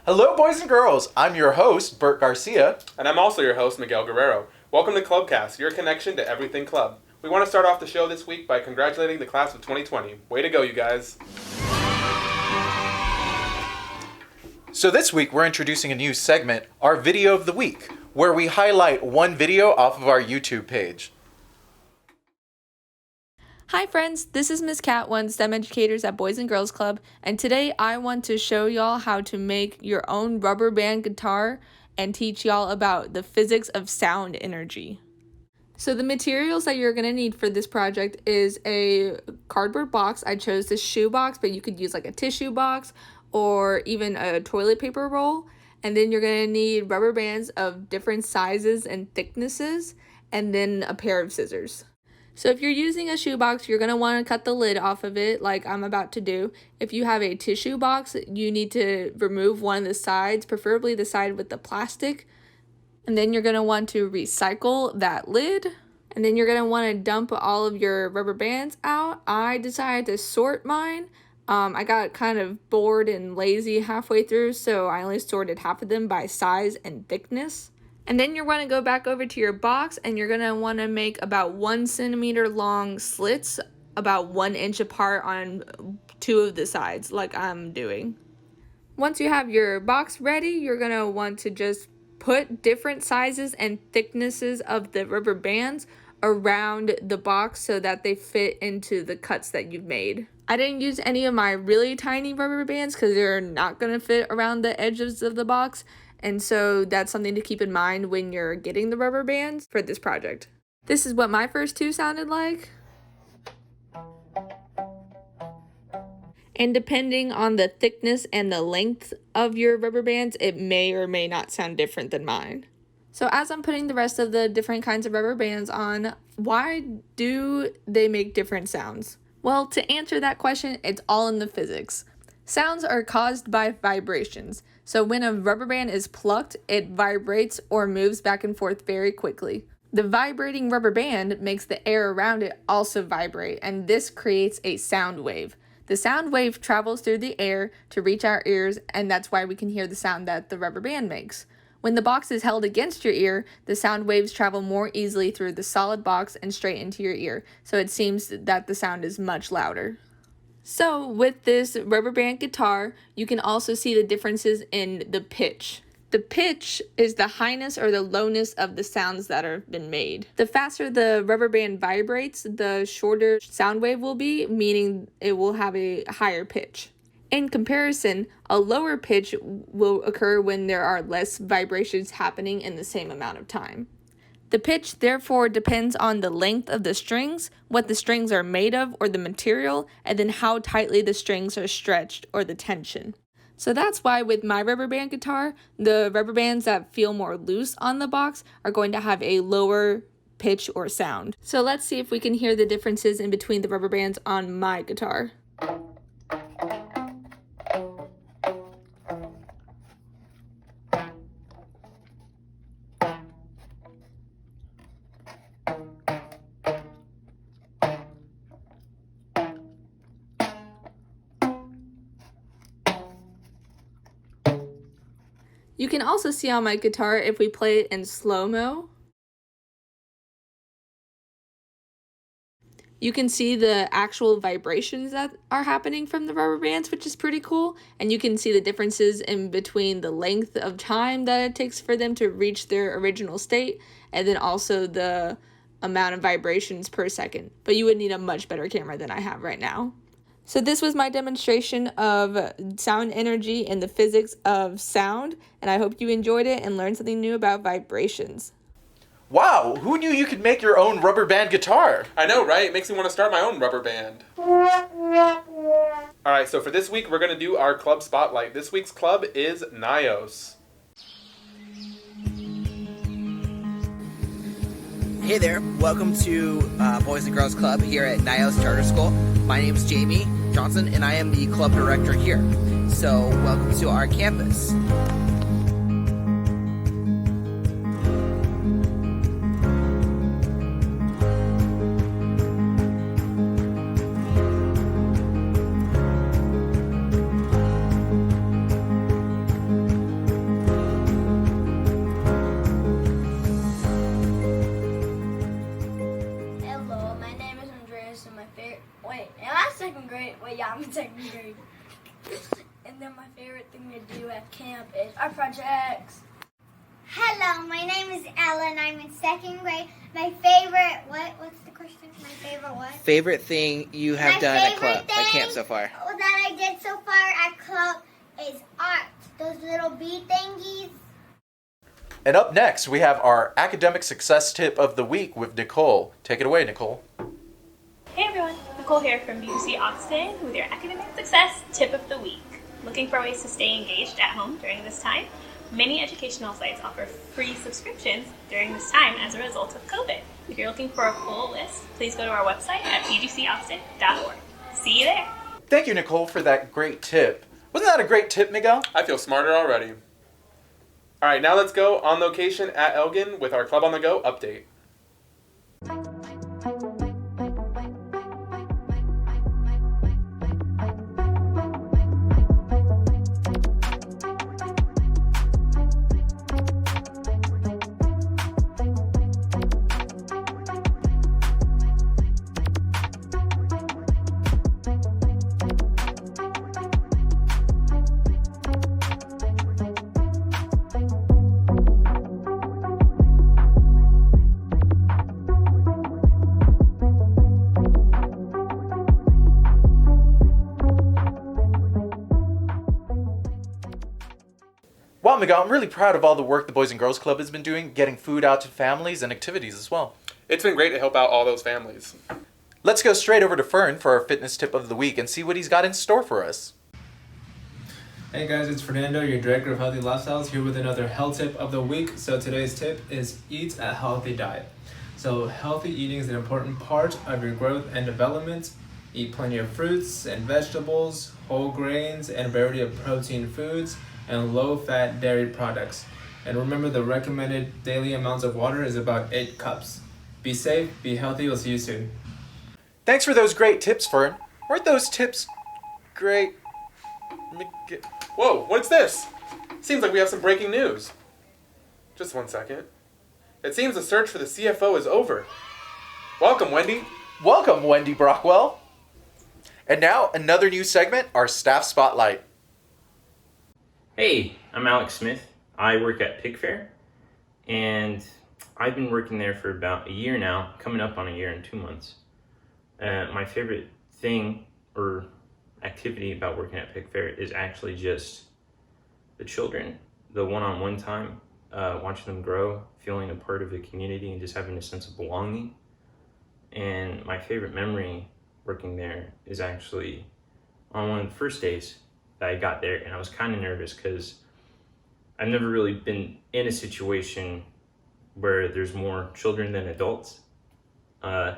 Hello, boys and girls. I'm your host, Bert Garcia. And I'm also your host, Miguel Guerrero. Welcome to Clubcast, your connection to everything club. We want to start off the show this week by congratulating the class of 2020. Way to go, you guys. So this week, we're introducing a new segment, our Video of the Week, where we highlight one video off of our YouTube page. Hi friends, this is Miss Cat, one of the STEM educators at Boys and Girls Club, and today I want to show y'all how to make your own rubber band guitar and teach y'all about the physics of sound energy. So the materials that you're going to need for this project is a cardboard box. I chose this shoe box, but you could use like a tissue box or even a toilet paper roll. And then you're going to need rubber bands of different sizes and thicknesses, and then a pair of scissors. So if you're using a shoebox, you're going to want to cut the lid off of it like I'm about to do. If you have a tissue box, you need to remove one of the sides, preferably the side with the plastic. And then you're going to want to recycle that lid. And then you're going to want to dump all of your rubber bands out. I decided to sort mine. I got kind of bored and lazy halfway through, so I only sorted half of them by size and thickness. And then you're going to go back over to your box and you're going to want to make about 1 centimeter long slits, about 1 inch apart on 2 of the sides, like I'm doing. Once you have your box ready, you're going to want to just put different sizes and thicknesses of the rubber bands around the box so that they fit into the cuts that you've made. I didn't use any of my really tiny rubber bands because they're not going to fit around the edges of the box. And so that's something to keep in mind when you're getting the rubber bands for this project. This is what my first 2 sounded like. And depending on the thickness and the length of your rubber bands, it may or may not sound different than mine. So as I'm putting the rest of the different kinds of rubber bands on, why do they make different sounds? Well, to answer that question, it's all in the physics. Sounds are caused by vibrations. So when a rubber band is plucked, it vibrates or moves back and forth very quickly. The vibrating rubber band makes the air around it also vibrate, and this creates a sound wave. The sound wave travels through the air to reach our ears, and that's why we can hear the sound that the rubber band makes. When the box is held against your ear, the sound waves travel more easily through the solid box and straight into your ear, so it seems that the sound is much louder. So with this rubber band guitar, you can also see the differences in the pitch. The pitch is the highness or the lowness of the sounds that have been made. The faster the rubber band vibrates, the shorter sound wave will be, meaning it will have a higher pitch. In comparison, a lower pitch will occur when there are less vibrations happening in the same amount of time. The pitch therefore depends on the length of the strings, what the strings are made of or the material, and then how tightly the strings are stretched or the tension. So that's why with my rubber band guitar, the rubber bands that feel more loose on the box are going to have a lower pitch or sound. So let's see if we can hear the differences in between the rubber bands on my guitar. You can also see on my guitar if we play it in slow-mo. You can see the actual vibrations that are happening from the rubber bands, which is pretty cool. And you can see the differences in between the length of time that it takes for them to reach their original state, and then also the amount of vibrations per second. But you would need a much better camera than I have right now. So this was my demonstration of sound energy and the physics of sound, and I hope you enjoyed it and learned something new about vibrations. Wow, who knew you could make your own rubber band guitar? I know, right? It makes me want to start my own rubber band. Alright, so for this week, we're going to do our club spotlight. This week's club is NIOS. Hey there, welcome to Boys and Girls Club here at NIOS Charter School. My name is Jamie Johnson and I am the club director here. So welcome to our campus. Well, yeah, I'm in second grade. And then my favorite thing to do at camp is our projects. Hello, my name is Ellen. I'm in second grade. My favorite, what's the question? My favorite what? Favorite thing you have My done at favorite camp so far? That I did so far at club is art. Those little bee thingies. And up next, we have our academic success tip of the week with Nicole. Take it away, Nicole. Hey everyone, Nicole here from BBC Austin with your academic success tip of the week. Looking for ways to stay engaged at home during this time? Many educational sites offer free subscriptions during this time as a result of COVID. If you're looking for a full list, please go to our website at bbcaustin.org. See you there. Thank you, Nicole, for that great tip. Wasn't that a great tip, Miguel? I feel smarter already. All right, now let's go on location at Elgin with our Club on the Go update. Wow, Miguel, I'm really proud of all the work the Boys and Girls Club has been doing, getting food out to families and activities as well. It's been great to help out all those families. Let's go straight over to Fern for our fitness tip of the week and see what he's got in store for us. Hey guys, it's Fernando, your Director of Healthy Lifestyles, here with another health tip of the week. So today's tip is eat a healthy diet. So healthy eating is an important part of your growth and development. Eat plenty of fruits and vegetables, whole grains, and a variety of protein foods, and low-fat dairy products. And remember, the recommended daily amounts of water is about 8 cups. Be safe, be healthy, we'll see you soon. Thanks for those great tips, Fern. Weren't those tips great? Whoa, what's this? Seems like we have some breaking news. Just one second. It seems the search for the CFO is over. Welcome, Wendy. Welcome, Wendy Brockwell. And now, another new segment, our Staff Spotlight. Hey, I'm Alex Smith. I work at Pig Fair, and I've been working there for about a year now, coming up on a year and 2 months. My favorite thing or activity about working at Pig Fair is actually just the children, the one-on-one time, watching them grow, feeling a part of a community, and just having a sense of belonging. And my favorite memory working there is actually on one of the first days that I got there, and I was kind of nervous because I've never really been in a situation where there's more children than adults. And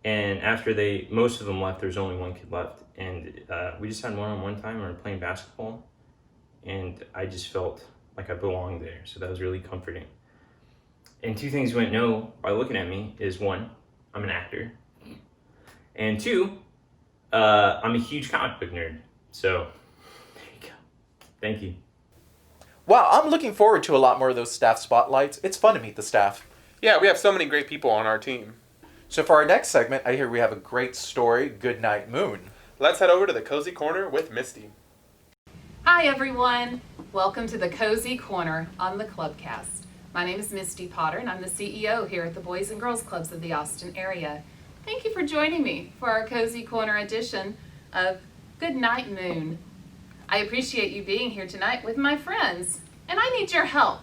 after most of them left, there's only one kid left, and we just had one-on-one time. We were playing basketball, and I just felt like I belonged there, so that was really comforting. And 2 things went no by looking at me is 1, I'm an actor, and 2, I'm a huge comic book nerd. So, there you go. Thank you. Wow, I'm looking forward to a lot more of those staff spotlights. It's fun to meet the staff. Yeah, we have so many great people on our team. So for our next segment, I hear we have a great story, Good Night Moon. Let's head over to the Cozy Corner with Misty. Hi everyone, welcome to the Cozy Corner on the Clubcast. My name is Misti.Potter and I'm the CEO here at the Boys and Girls Clubs of the Austin area. Thank you for joining me for our Cozy Corner edition of Good Night Moon. I appreciate you being here tonight with my friends, and I need your help.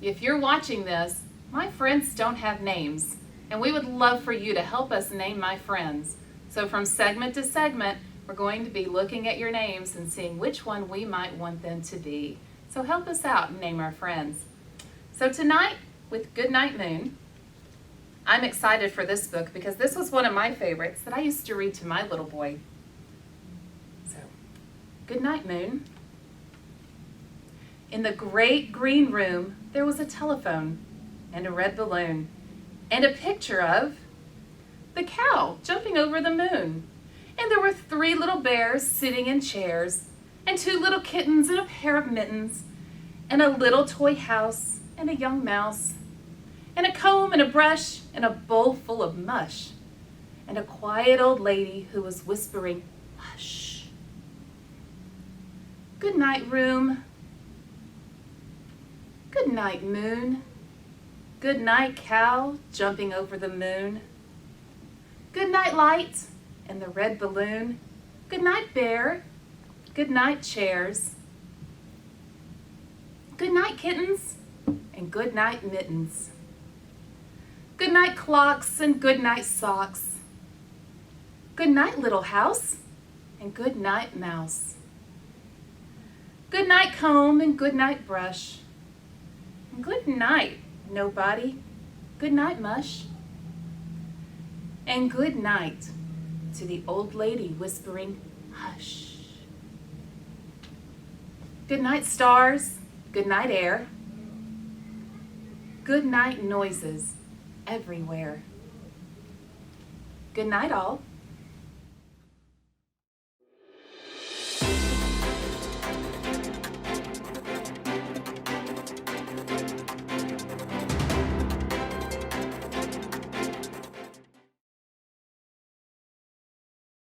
If you're watching this, my friends don't have names, and we would love for you to help us name my friends. So from segment to segment, we're going to be looking at your names and seeing which one we might want them to be. So help us out and name our friends. So tonight, with Good Night Moon, I'm excited for this book because this was one of my favorites that I used to read to my little boy. Good night, Moon. In the great green room, there was a telephone and a red balloon and a picture of the cow jumping over the moon. And there were 3 little bears sitting in chairs and 2 little kittens and a pair of mittens and a little toy house and a young mouse and a comb and a brush and a bowl full of mush. and a quiet old lady who was whispering, hush. Good night, room. Good night, moon. Good night, cow jumping over the moon. Good night, light and the red balloon. Good night, bear. Good night, chairs. Good night, kittens, and good night, mittens. Good night, clocks, and good night, socks. Good night, little house, and good night, mouse. Good night, comb, and good night, brush. And good night, nobody. Good night, mush. And good night to the old lady whispering, hush. Good night, stars. Good night, air. Good night, noises everywhere. Good night, all.